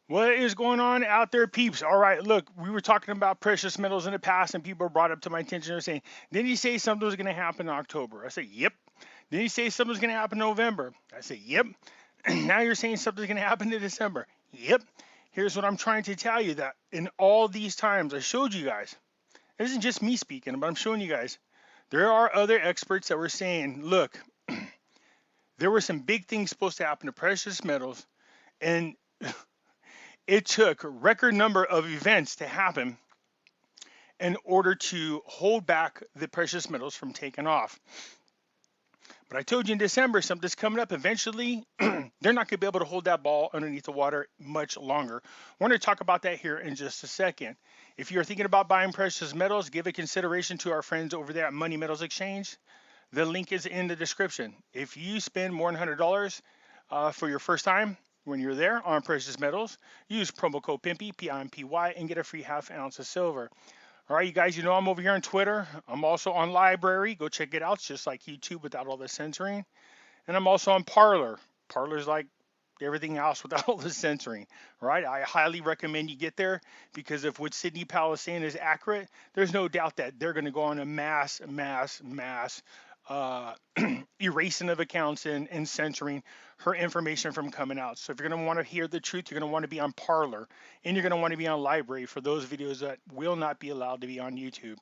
What is going on out there, peeps? All right, look, we were talking about precious metals in the past, and people brought up to my attention. They're saying, "Didn't you say something was going to happen in October?" I said, "Yep." "Didn't you say something was going to happen in November?" I said, "Yep." Now you're saying something's going to happen in December. Yep. Here's what I'm trying to tell you, that in all these times I showed you guys, this isn't just me speaking, but I'm showing you guys, there are other experts that were saying, look, there were some big things supposed to happen to precious metals, and it took a record number of events to happen in order to hold back the precious metals from taking off. But I told you in December, something's coming up. Eventually, they're not going to be able to hold that ball underneath the water much longer. We're going to talk about that here in just a second. If you're thinking about buying precious metals, give a consideration to our friends over there at Money Metals Exchange. The link is in the description. If you spend more than $100 for your first time when you're there on precious metals, use promo code Pimpy, P-I-M-P-Y, and get a free half ounce of silver. All right, you guys, you know I'm over here on Twitter. I'm also on LBRY. Go check it out. It's just like YouTube without all the censoring. And I'm also on Parler. Parler's like everything else without all the censoring. All right, I highly recommend you get there, because if what Sidney Powell is saying is accurate, there's no doubt that they're going to go on a mass uh, erasing of accounts and censoring her information from coming out. So if you're going to want to hear the truth, you're going to want to be on Parler, and you're going to want to be on LBRY for those videos that will not be allowed to be on YouTube.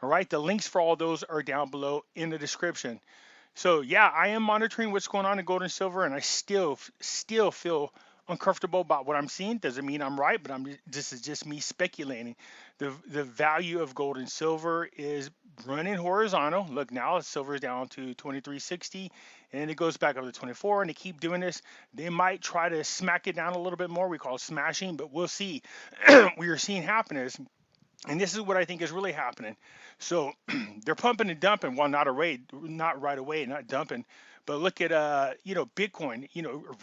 All right, the links for all those are down below in the description. So yeah, I am monitoring what's going on in gold and silver, and I still feel uncomfortable about what I'm seeing. Doesn't mean I'm right, but this is just me speculating. The value of gold and silver is running horizontal. Look, now silver is down to 23.60, and it goes back up to 24, and they keep doing this. They might try to smack it down a little bit more. We call it smashing, but we'll see. We are seeing happen is, and this is what I think is really happening. So they're pumping and dumping. Well, not right away, not dumping. But look at Bitcoin.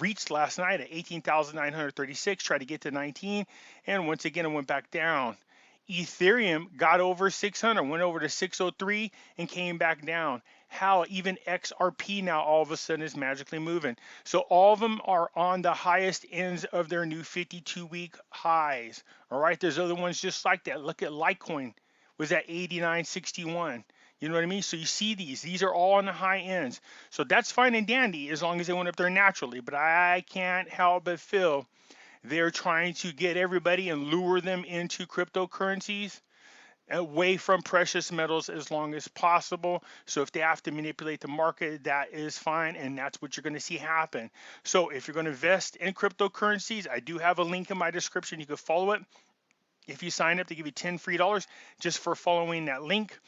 Reached last night at 18,936, tried to get to 19, and once again it went back down. Ethereum got over 600, went over to 603, and came back down. How even XRP now all of a sudden is magically moving. So all of them are on the highest ends of their new 52-week highs. All right, there's other ones just like that. Look at Litecoin, was at 89.61. You know what I mean? So you see these are all on the high ends. So that's fine and dandy as long as they went up there naturally. But I can't help but feel they're trying to get everybody and lure them into cryptocurrencies away from precious metals as long as possible. So if they have to manipulate the market, that is fine, and that's what you're going to see happen. So if you're going to invest in cryptocurrencies, I do have a link in my description. You can follow it. If you sign up, they give you 10 free dollars just for following that link.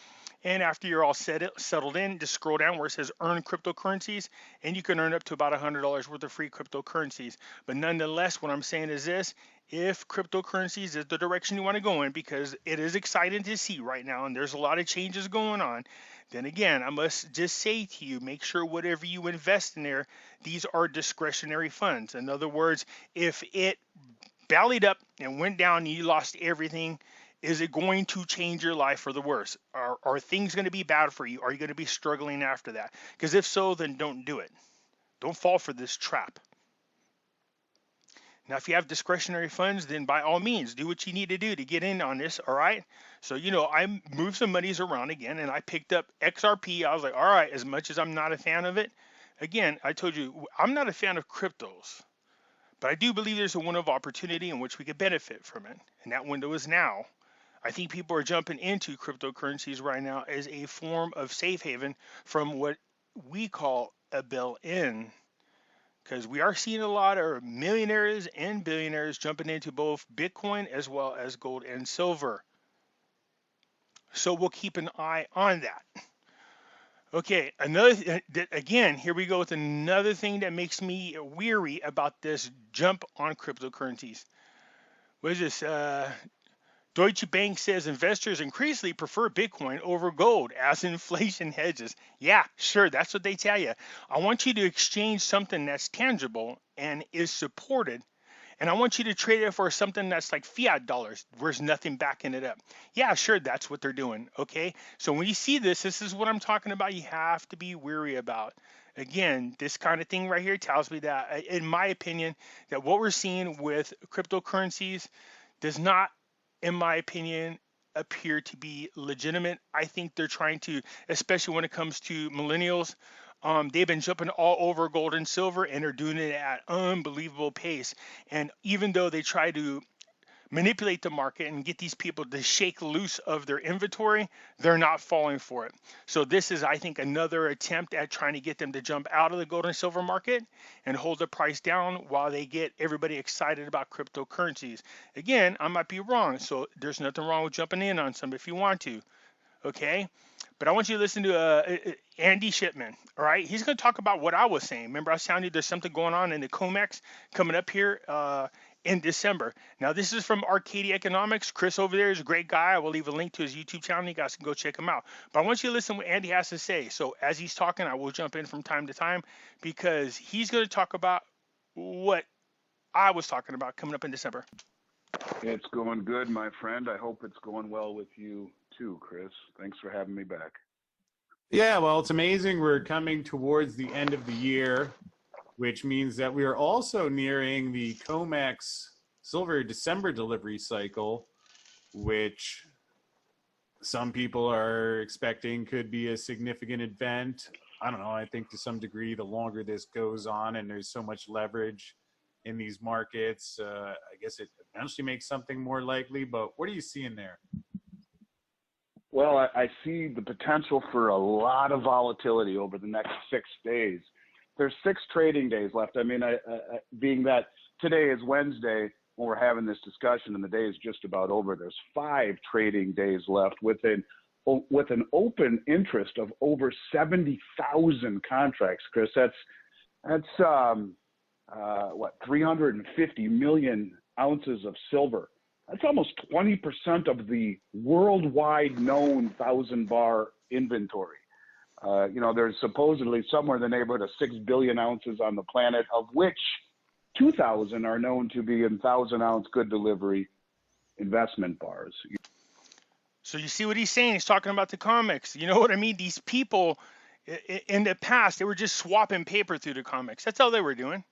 And after you're all settled in, just scroll down where it says earn cryptocurrencies, and you can earn up to about $100 worth of free cryptocurrencies. But nonetheless, what I'm saying is this: if cryptocurrencies is the direction you want to go in, because it is exciting to see right now, and there's a lot of changes going on, then again, I must just say to you, make sure whatever you invest in there, these are discretionary funds. In other words, if it bellied up and went down and you lost everything, is it going to change your life for the worse? Are things going to be bad for you? Are you going to be struggling after that? Because if so, then don't do it. Don't fall for this trap. Now, if you have discretionary funds, then by all means, do what you need to do to get in on this, all right? So, I moved some monies around again, and I picked up XRP. I was like, all right, as much as I'm not a fan of it, again, I told you, I'm not a fan of cryptos. But I do believe there's a window of opportunity in which we could benefit from it, and that window is now. I think people are jumping into cryptocurrencies right now as a form of safe haven from what we call a bail-in, because we are seeing a lot of millionaires and billionaires jumping into both Bitcoin as well as gold and silver. So we'll keep an eye on that. Okay, again, here we go with another thing that makes me weary about this jump on cryptocurrencies. What is this? Deutsche Bank says investors increasingly prefer Bitcoin over gold as inflation hedges. Yeah, sure, that's what they tell you. I want you to exchange something that's tangible and is supported, and I want you to trade it for something that's like fiat dollars, where there's nothing backing it up. Yeah, sure, that's what they're doing. Okay, so when you see this is what I'm talking about. You have to be weary about. Again, this kind of thing right here tells me that, in my opinion, that what we're seeing with cryptocurrencies does not, in my opinion, appear to be legitimate. I think they're trying to, especially when it comes to millennials, they've been jumping all over gold and silver, and they're doing it at unbelievable pace. And even though they try to manipulate the market and get these people to shake loose of their inventory, they're not falling for it. So this is, I think, another attempt at trying to get them to jump out of the gold and silver market and hold the price down while they get everybody excited about cryptocurrencies. Again, I might be wrong, so there's nothing wrong with jumping in on some if you want to, okay? But I want you to listen to Andy Shipman, all right? He's going to talk about what I was saying. Remember, I was telling you there's something going on in the COMEX coming up here in December. Now, this is from Arcadia Economics. Chris over there is a great guy. I will leave a link to his YouTube channel. You guys can go check him out. But I want you to listen to what Andy has to say. So as he's talking, I will jump in from time to time because he's going to talk about what I was talking about coming up in December. It's going good, my friend. I hope it's going well with you too, Chris. Thanks for having me back. Yeah, well, it's amazing. We're coming towards the end of the year, which means that we are also nearing the COMEX Silver December delivery cycle, which some people are expecting could be a significant event. I don't know. I think to some degree, the longer this goes on and there's so much leverage in these markets, I guess it eventually makes something more likely. But what are you seeing there? Well, I see the potential for a lot of volatility over the next 6 days. There's 6 trading days left. I mean, being that today is Wednesday when we're having this discussion and the day is just about over, there's 5 trading days left with an open interest of over 70,000 contracts, Chris. That's what, 350 million ounces of silver. That's almost 20% of the worldwide known 1,000-bar inventory. There's supposedly somewhere in the neighborhood of 6 billion ounces on the planet, of which 2,000 are known to be in 1,000-ounce good delivery investment bars. So you see what he's saying? He's talking about the comics. You know what I mean? These people in the past, they were just swapping paper through the comics. That's all they were doing.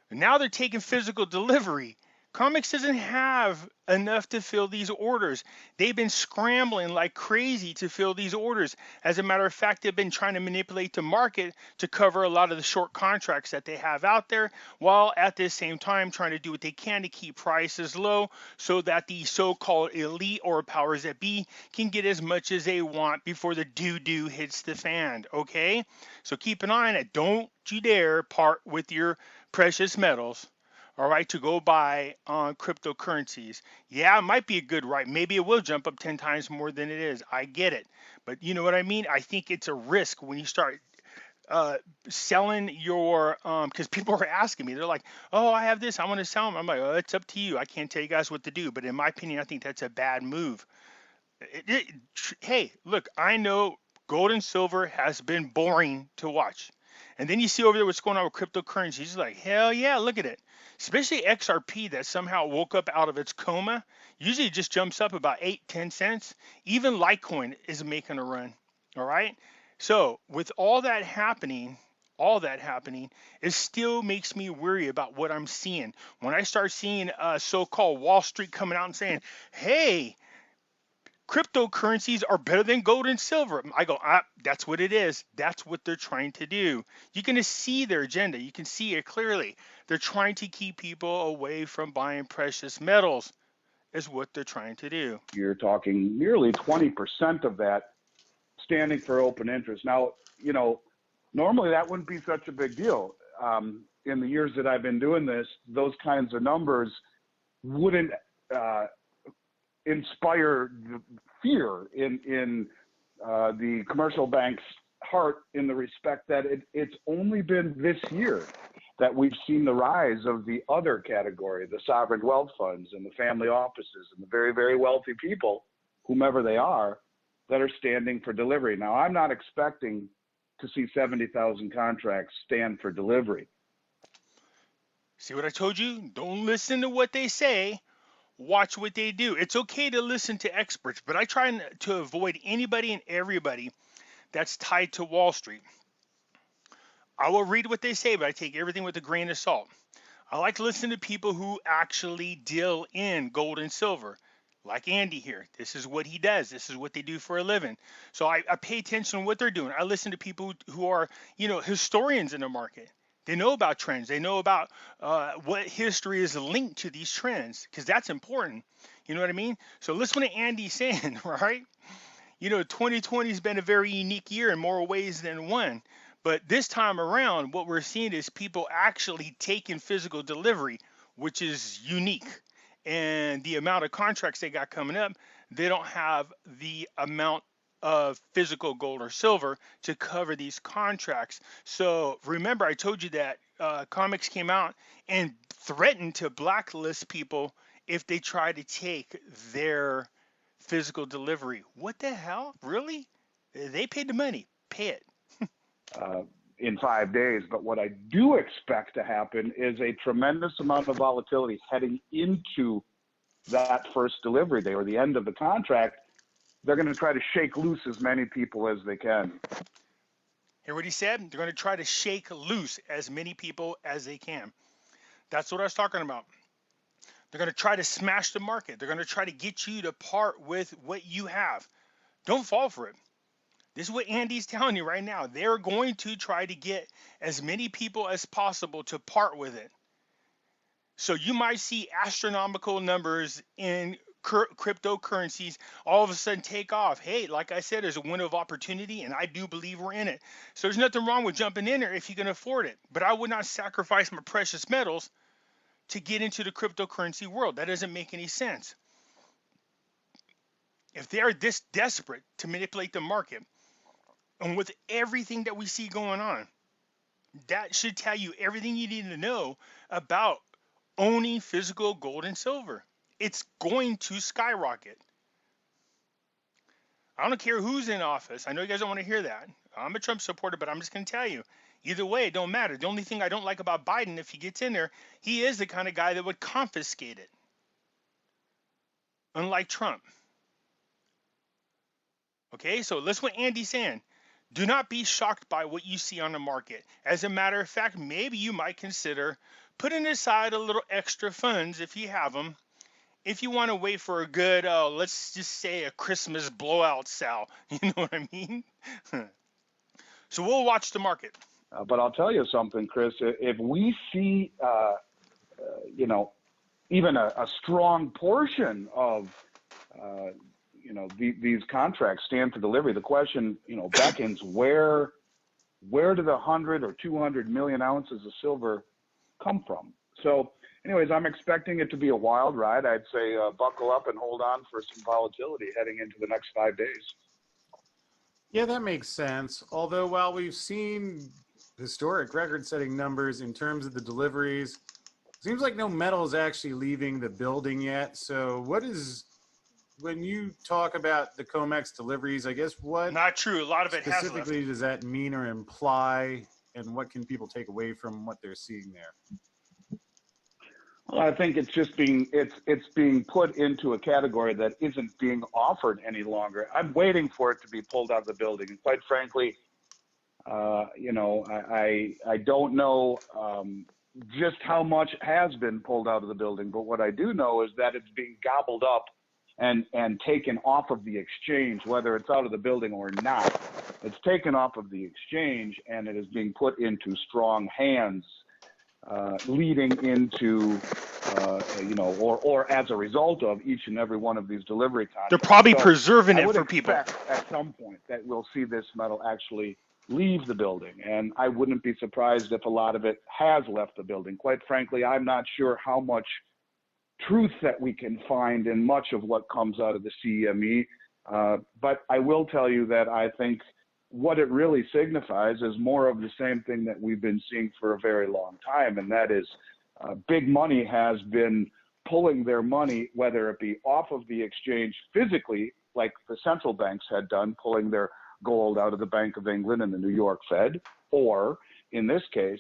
And now they're taking physical delivery. Comics doesn't have enough to fill these orders. They've been scrambling like crazy to fill these orders. As a matter of fact, they've been trying to manipulate the market to cover a lot of the short contracts that they have out there, while at the same time trying to do what they can to keep prices low so that the so-called elite or powers that be can get as much as they want before the doo-doo hits the fan, okay? So keep an eye on it. Don't you dare part with your precious metals, all right, to go buy on cryptocurrencies. Yeah, it might be a good right. Maybe it will jump up 10 times more than it is. I get it. But you know what I mean? I think it's a risk when you start selling your, because people are asking me, they're like, oh, I have this, I want to sell them. I'm like, oh, it's up to you. I can't tell you guys what to do. But in my opinion, I think that's a bad move. Hey, look, I know gold and silver has been boring to watch. And then you see over there what's going on with cryptocurrencies. It's like, hell yeah, look at it. Especially XRP that somehow woke up out of its coma. Usually it just jumps up about 8-10 cents. Even Litecoin is making a run. All right. So with all that happening, it still makes me worry about what I'm seeing. When I start seeing so-called Wall Street coming out and saying, hey, cryptocurrencies are better than gold and silver, I go, that's what it is. That's what they're trying to do. You can see their agenda. You can see it clearly. They're trying to keep people away from buying precious metals is what they're trying to do. You're talking nearly 20% of that standing for open interest. Now, normally that wouldn't be such a big deal. In the years that I've been doing this, those kinds of numbers wouldn't inspire fear in the commercial bank's heart, in the respect that it's only been this year that we've seen the rise of the other category, the sovereign wealth funds and the family offices and the very, very wealthy people, whomever they are, that are standing for delivery. Now, I'm not expecting to see 70,000 contracts stand for delivery. See what I told you? Don't listen to what they say. Watch what they do. It's okay to listen to experts, but I try to avoid anybody and everybody that's tied to Wall Street. I will read what they say, but I take everything with a grain of salt. I like to listen to people who actually deal in gold and silver, like Andy here. This is what he does. This is what they do for a living. So I pay attention to what they're doing. I listen to people who are, historians in the market. They know about trends. They know about what history is linked to these trends, because that's important. You know what I mean? So listen to what Andy's saying, right? 2020 has been a very unique year in more ways than one. But this time around, what we're seeing is people actually taking physical delivery, which is unique. And the amount of contracts they got coming up, they don't have the amount of physical gold or silver to cover these contracts. So remember, I told you that comics came out and threatened to blacklist people if they try to take their physical delivery. What the hell? Really? They paid the money. Pay it. In 5 days. But what I do expect to happen is a tremendous amount of volatility heading into that first delivery day or the end of the contract. They're going to try to shake loose as many people as they can. Hear what he said? They're going to try to shake loose as many people as they can. That's what I was talking about. They're going to try to smash the market. They're going to try to get you to part with what you have. Don't fall for it. This is what Andy's telling you right now. They're going to try to get as many people as possible to part with it. So you might see astronomical numbers in cryptocurrencies all of a sudden take off. Hey, like I said, there's a window of opportunity, and I do believe we're in it. So there's nothing wrong with jumping in there if you can afford it. But I would not sacrifice my precious metals to get into the cryptocurrency world. That doesn't make any sense. If they are this desperate to manipulate the market, and with everything that we see going on, that should tell you everything you need to know about owning physical gold and silver. It's going to skyrocket. I don't care who's in office. I know you guys don't want to hear that. I'm a Trump supporter, but I'm just going to tell you, either way, it don't matter. The only thing I don't like about Biden, if he gets in there, he is the kind of guy that would confiscate it. Unlike Trump. Okay, so listen what Andy's saying. Do not be shocked by what you see on the market. As a matter of fact, maybe you might consider putting aside a little extra funds if you have them. If you want to wait for a good, let's just say a Christmas blowout sale. You know what I mean? So we'll watch the market. But I'll tell you something, Chris. If we see, even a strong portion of these contracts stand for delivery, the question, beckons, where do the 100 or 200 million ounces of silver come from? So anyways, I'm expecting it to be a wild ride. I'd say buckle up and hold on for some volatility heading into the next 5 days. Yeah, that makes sense. Although while we've seen historic record-setting numbers in terms of the deliveries, seems like no metal is actually leaving the building yet. So when you talk about the COMEX deliveries, I guess what Not true. A lot of it has left. specifically does that mean or imply, and what can people take away from what they're seeing there? Well, I think it's just it's being put into a category that isn't being offered any longer. I'm waiting for it to be pulled out of the building, and quite frankly, I don't know just how much has been pulled out of the building, but what I do know is that it's being gobbled up and taken off of the exchange, whether it's out of the building or not. It's taken off of the exchange, and it is being put into strong hands, leading into, or as a result of each and every one of these delivery contracts. They're probably preserving it for people. At some point that we'll see this metal actually leave the building, and I wouldn't be surprised if a lot of it has left the building. Quite frankly, I'm not sure how much truth that we can find in much of what comes out of the CME, but I will tell you that I think what it really signifies is more of the same thing that we've been seeing for a very long time, and that is big money has been pulling their money, whether it be off of the exchange physically, like the central banks had done, pulling their gold out of the Bank of England and the New York Fed, or in this case,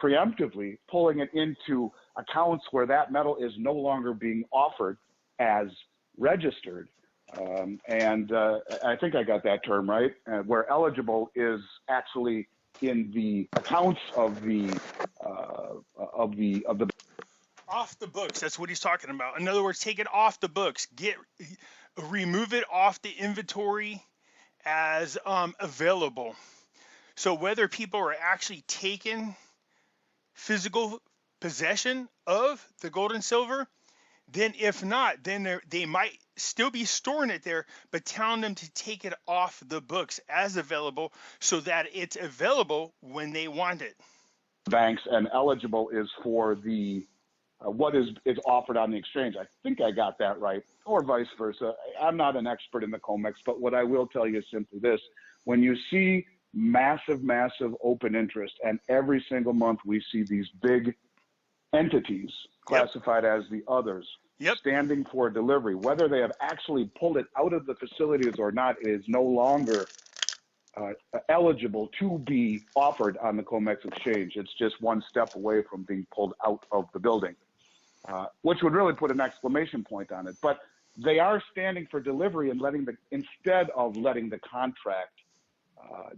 preemptively pulling it into accounts where that metal is no longer being offered as registered. And I think I got that term right, where eligible is actually in the accounts of the Off the books. That's what he's talking about. In other words, take it off the books. Remove it off the inventory as available. So whether people are actually taking physical possession of the gold and silver, then if not, then they might still be storing it there, but telling them to take it off the books as available so that it's available when they want it. banks, and eligible is for the what is offered on the exchange. I think I got that right, or vice versa. I'm not an expert in the COMEX, but what I will tell you is simply this. When you see massive open interest, and every single month we see these big entities classified as the others standing for delivery, whether they have actually pulled it out of the facilities or not, it is no longer eligible to be offered on the COMEX exchange. It's just one step away from being pulled out of the building, which would really put an exclamation point on it. But they are standing for delivery and instead of letting the contract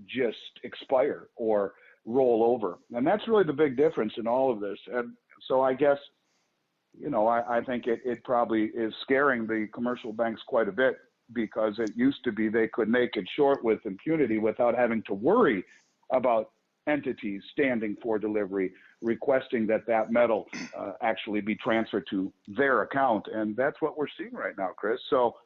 just expire or roll over. And that's really the big difference in all of this. And so I guess, I think it probably is scaring the commercial banks quite a bit, because it used to be they could make it short with impunity without having to worry about entities standing for delivery, requesting that metal actually be transferred to their account. And that's what we're seeing right now, Chris. So,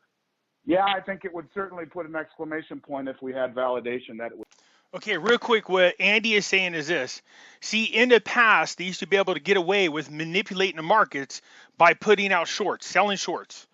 yeah, I think it would certainly put an exclamation point if we had validation that it would. Okay, real quick, what Andy is saying is this. See, in the past, they used to be able to get away with manipulating the markets by putting out shorts, selling shorts.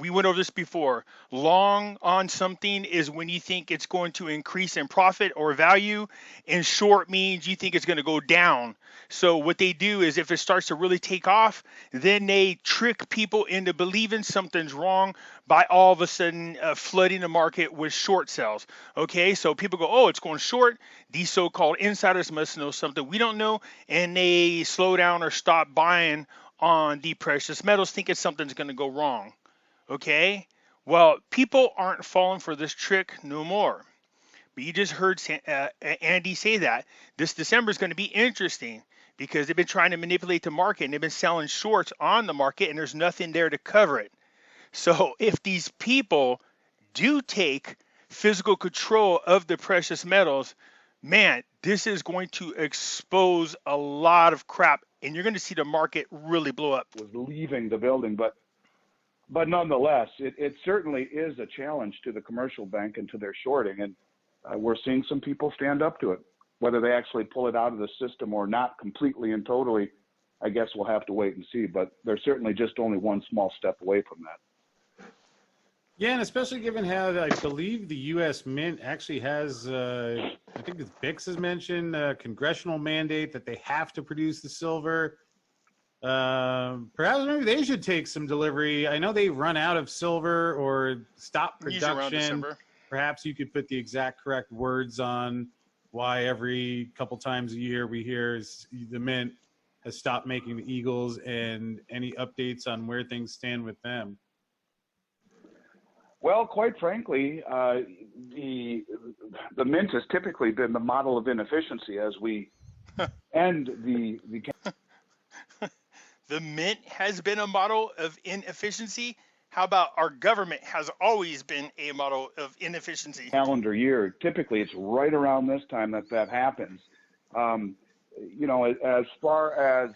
We went over this before. Long on something is when you think it's going to increase in profit or value, and short means you think it's going to go down. So what they do is if it starts to really take off, then they trick people into believing something's wrong by all of a sudden flooding the market with short sales. Okay, so people go, oh, it's going short. These so-called insiders must know something we don't know, and they slow down or stop buying on the precious metals, thinking something's going to go wrong. Okay, well, people aren't falling for this trick no more. But you just heard Andy say that this December is going to be interesting because they've been trying to manipulate the market and they've been selling shorts on the market, and there's nothing there to cover it. So if these people do take physical control of the precious metals, man, this is going to expose a lot of crap, and you're going to see the market really blow up. Was leaving the building, but nonetheless, it certainly is a challenge to the commercial bank and to their shorting, and we're seeing some people stand up to it. Whether they actually pull it out of the system or not completely and totally, I guess we'll have to wait and see, but they're certainly just only one small step away from that. Yeah, and especially given how I believe the U.S. Mint actually has, I think it's Bix has mentioned, a congressional mandate that they have to produce the silver. Perhaps maybe they should take some delivery. I know they run out of silver or stop production. Perhaps you could put the exact correct words on why every couple times a year we hear the Mint has stopped making the Eagles, and any updates on where things stand with them. Well, quite frankly, the Mint has typically been the model of inefficiency as we end the The Mint has been a model of inefficiency. How about our government has always been a model of inefficiency? Calendar year. Typically, it's right around this time that happens. As far as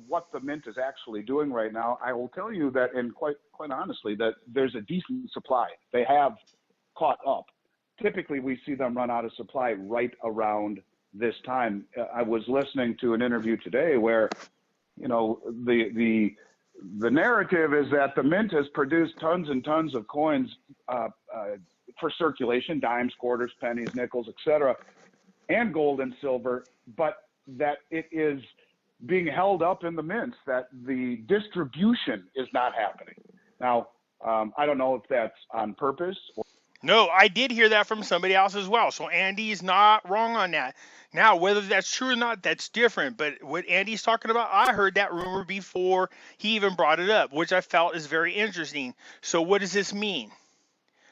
what the Mint is actually doing right now, I will tell you that, and quite honestly, that there's a decent supply. They have caught up. Typically, we see them run out of supply right around this time. I was listening to an interview today where, the narrative is that the Mint has produced tons and tons of coins for circulation, dimes, quarters, pennies, nickels, etc., and gold and silver, but that it is being held up in the mints, that the distribution is not happening. Now, I don't know if that's on purpose. No, I did hear that from somebody else as well. So Andy's not wrong on that. Now, whether that's true or not, that's different. But what Andy's talking about, I heard that rumor before he even brought it up, which I felt is very interesting. So what does this mean?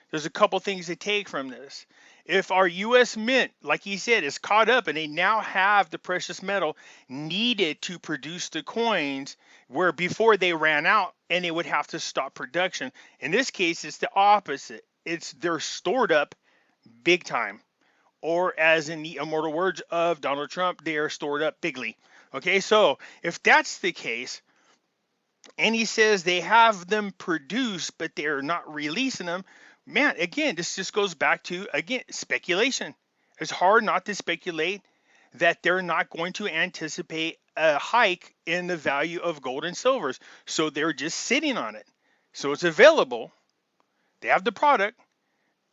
There's a couple things to take from this. If our U.S. Mint, like he said, is caught up and they now have the precious metal needed to produce the coins, where before they ran out and they would have to stop production. In this case, it's the opposite. It's they're stored up big time, or as in the immortal words of Donald Trump, they are stored up bigly. Okay, so if that's the case, and he says they have them produced, but they're not releasing them, man, again, this just goes back to, again, speculation. It's hard not to speculate that they're not going to anticipate a hike in the value of gold and silvers. So they're just sitting on it. So it's available. They have the product.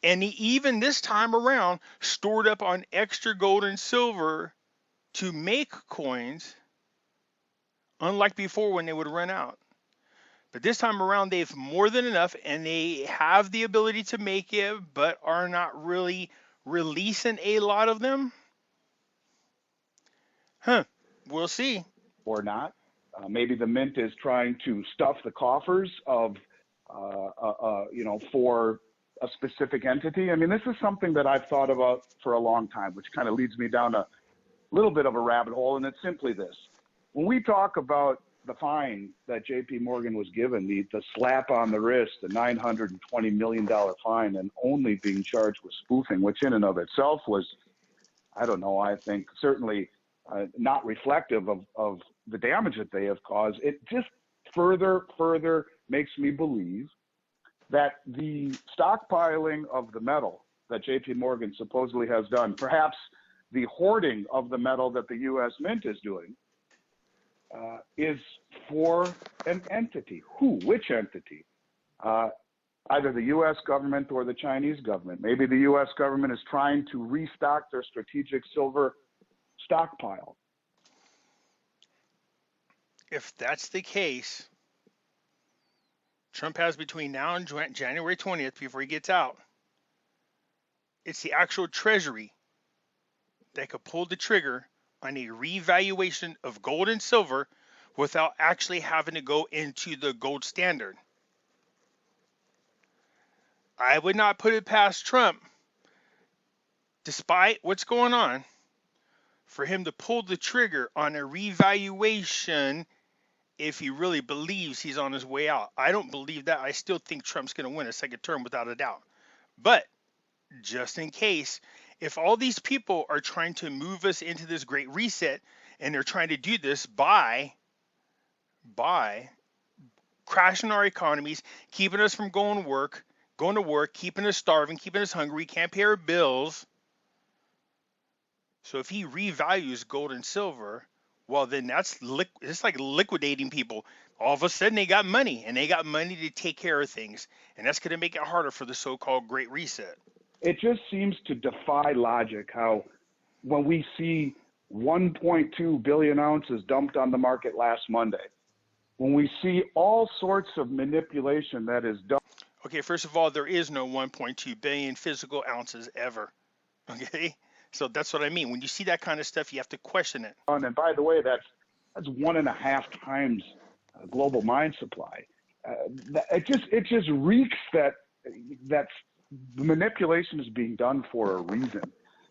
And even this time around, stored up on extra gold and silver to make coins, unlike before when they would run out. But this time around, they've more than enough, and they have the ability to make it, but are not really releasing a lot of them. We'll see. Or not. Maybe the mint is trying to stuff the coffers of, for a specific entity. I mean, this is something that I've thought about for a long time, which kind of leads me down a little bit of a rabbit hole, and it's simply this. When we talk about the fine that J.P. Morgan was given, the slap on the wrist, the $920 million fine, and only being charged with spoofing, which in and of itself was, I don't know, I think certainly not reflective of the damage that they have caused. It just further makes me believe that the stockpiling of the metal that J.P. Morgan supposedly has done, perhaps the hoarding of the metal that the U.S. Mint is doing, is for an entity. Who? Which entity? Either the U.S. government or the Chinese government. Maybe the U.S. government is trying to restock their strategic silver stockpile. If that's the case, Trump has between now and January 20th, before he gets out, it's the actual Treasury that could pull the trigger on a revaluation of gold and silver without actually having to go into the gold standard. I would not put it past Trump, despite what's going on, for him to pull the trigger on a revaluation if he really believes he's on his way out. I don't believe that. I still think Trump's going to win a second term without a doubt. But just in case, if all these people are trying to move us into this great reset, and they're trying to do this by crashing our economies, keeping us from going to work, keeping us starving, keeping us hungry, can't pay our bills. So if he revalues gold and silver, well, then it's like liquidating people. All of a sudden they got money, and they got money to take care of things. And that's going to make it harder for the so-called Great Reset. It just seems to defy logic how when we see 1.2 billion ounces dumped on the market last Monday, when we see all sorts of manipulation that is done. Okay, first of all, there is no 1.2 billion physical ounces ever. Okay, so that's what I mean. When you see that kind of stuff, you have to question it. And by the way, that's 1.5 times global mine supply. It just reeks that the manipulation is being done for a reason,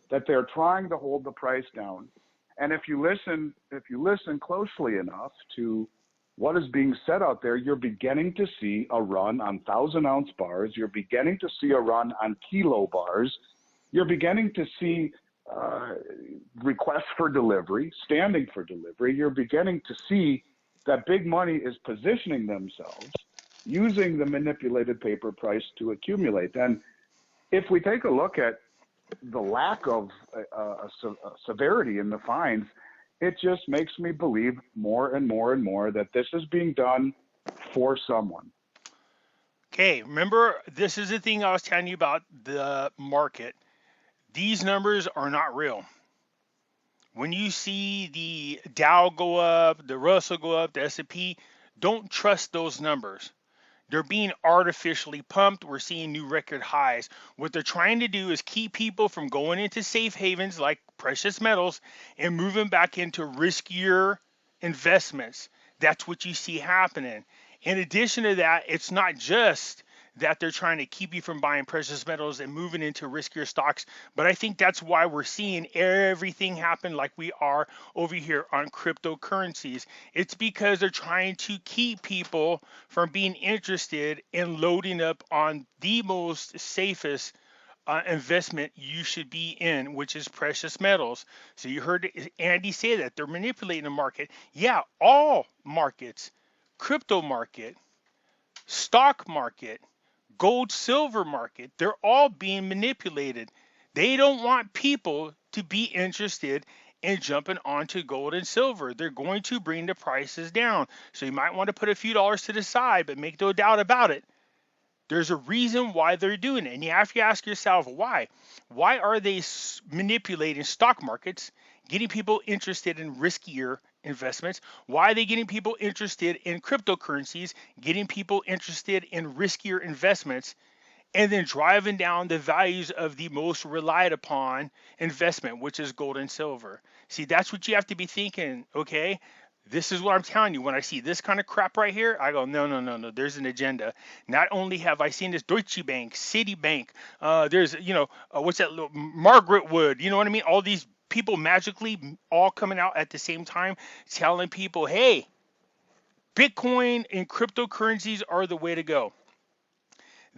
that they're trying to hold the price down. And if you listen closely enough to what is being said out there, you're beginning to see a run on 1,000-ounce bars. You're beginning to see a run on kilo bars. You're beginning to see requests for delivery, standing for delivery. You're beginning to see that big money is positioning themselves using the manipulated paper price to accumulate. And if we take a look at the lack of severity in the fines, it just makes me believe more and more and more that this is being done for someone. Okay, remember, this is the thing I was telling you about the market. These numbers are not real. When you see the Dow go up, the Russell go up, the S&P, don't trust those numbers. They're being artificially pumped. We're seeing new record highs. What they're trying to do is keep people from going into safe havens like precious metals and moving back into riskier investments. That's what you see happening. In addition to that, it's not just that they're trying to keep you from buying precious metals and moving into riskier stocks. But I think that's why we're seeing everything happen like we are over here on cryptocurrencies. It's because they're trying to keep people from being interested in loading up on the most safest investment you should be in, which is precious metals. So you heard Andy say that they're manipulating the market. Yeah, all markets, crypto market, stock market, gold, silver market, they're all being manipulated. They don't want people to be interested in jumping onto gold and silver. They're going to bring the prices down. So you might want to put a few dollars to the side, but make no doubt about it. There's a reason why they're doing it. And you have to ask yourself why. Why are they manipulating stock markets, getting people interested in riskier investments? Why are they getting people interested in cryptocurrencies, getting people interested in riskier investments, and then driving down the values of the most relied upon investment, which is gold and silver? See, that's what you have to be thinking, okay? This is what I'm telling you. When I see this kind of crap right here, I go, no, no, no, no. There's an agenda. Not only have I seen this Deutsche Bank, Citibank, there's, what's that little Margaret Wood, you know what I mean? All these people magically all coming out at the same time telling people, hey, Bitcoin and cryptocurrencies are the way to go.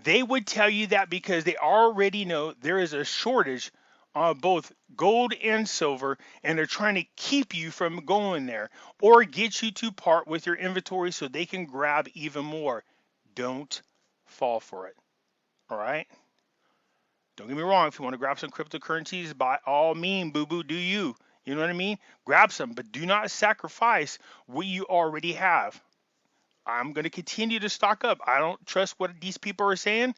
They would tell you that because they already know there is a shortage on both gold and silver, and they're trying to keep you from going there or get you to part with your inventory so they can grab even more. Don't fall for it. All right? Don't get me wrong. If you want to grab some cryptocurrencies, by all means, boo-boo, do you. You know what I mean? Grab some, but do not sacrifice what you already have. I'm going to continue to stock up. I don't trust what these people are saying.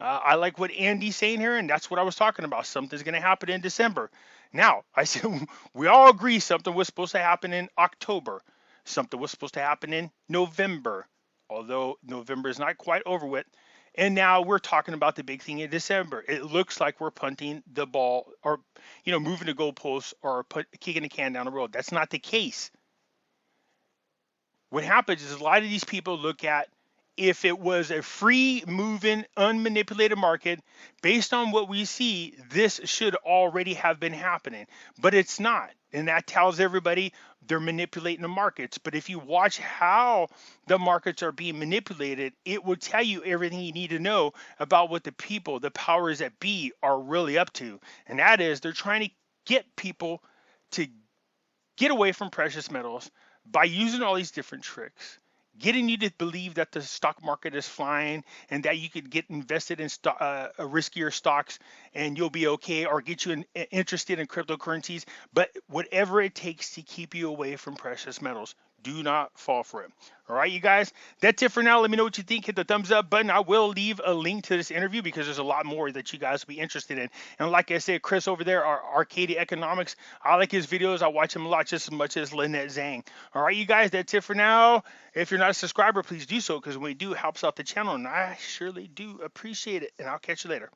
I like what Andy's saying here, and that's what I was talking about. Something's going to happen in December. Now, I said we all agree something was supposed to happen in October. Something was supposed to happen in November, although November is not quite over with. And now we're talking about the big thing in December. It looks like we're punting the ball or, moving the goalposts or kicking the can down the road. That's not the case. What happens is a lot of these people look at if it was a free moving, unmanipulated market, based on what we see, this should already have been happening, but it's not. And that tells everybody they're manipulating the markets. But if you watch how the markets are being manipulated, it will tell you everything you need to know about what the people, the powers that be, are really up to. And that is they're trying to get people to get away from precious metals by using all these different tricks, getting you to believe that the stock market is flying and that you could get invested in riskier stocks and you'll be okay, or get you interested in cryptocurrencies. But whatever it takes to keep you away from precious metals, do not fall for it. All right, you guys, that's it for now. Let me know what you think. Hit the thumbs up button. I will leave a link to this interview because there's a lot more that you guys will be interested in. And like I said, Chris over there, our Arcadia Economics, I like his videos. I watch him a lot, just as much as Lynette Zhang. All right, you guys, that's it for now. If you're not a subscriber, please do so, because when we do, it helps out the channel, and I surely do appreciate it. And I'll catch you later.